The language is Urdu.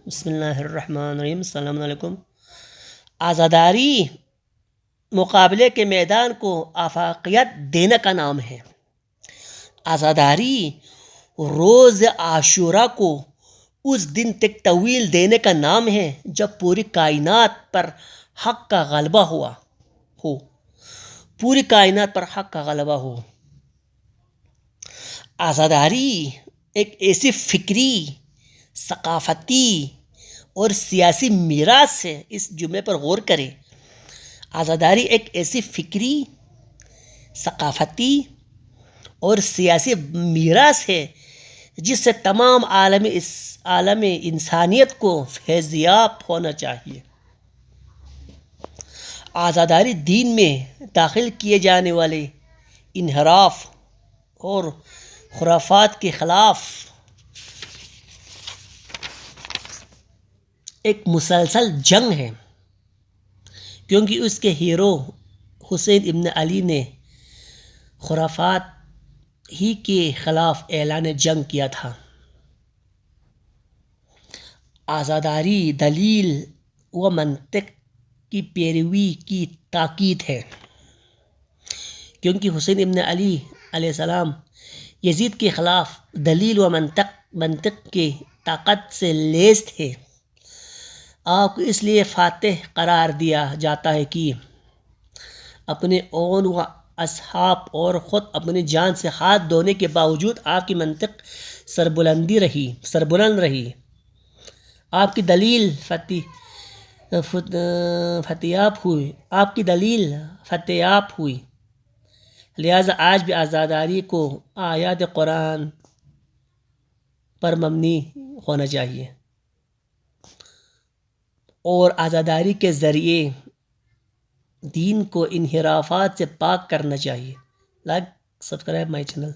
بسم اللہ الرحمن الرحیم. السلام علیکم. آزاداری مقابلے کے میدان کو آفاقیت دینے کا نام ہے. آزاداری روز عاشورہ کو اس دن تک طویل دینے کا نام ہے جب پوری کائنات پر حق کا غلبہ ہو. پوری کائنات پر حق کا غلبہ ہو. آزاداری ایک ایسی فکری، ثقافتی اور سیاسی میراث ہے. اس جملے پر غور کریں. آزاداری ایک ایسی فکری، ثقافتی اور سیاسی میراث ہے جس سے تمام عالم انسانیت کو فیضیاب ہونا چاہیے. آزاداری دین میں داخل کیے جانے والے انحراف اور خرافات کے خلاف ایک مسلسل جنگ ہے، کیونکہ اس کے ہیرو حسین ابن علی نے خرافات ہی کے خلاف اعلان جنگ کیا تھا. آزاداری دلیل و منطق کی پیروی کی تاکید ہے، کیونکہ حسین ابن علی علیہ السلام یزید کے خلاف دلیل و منطق کی طاقت سے لیس تھے. آپ کو اس لیے فاتح قرار دیا جاتا ہے کہ اپنے اون و اصحاب اور خود اپنی جان سے ہاتھ دھونے کے باوجود آپ کی منطق سربلند رہی. آپ کی دلیل فتیاب ہوئی. لہذا آج بھی آزاداری کو آیات قرآن پر مبنی ہونا چاہیے اور آزاداری کے ذریعے دین کو انحرافات سے پاک کرنا چاہیے. Like subscribe my channel.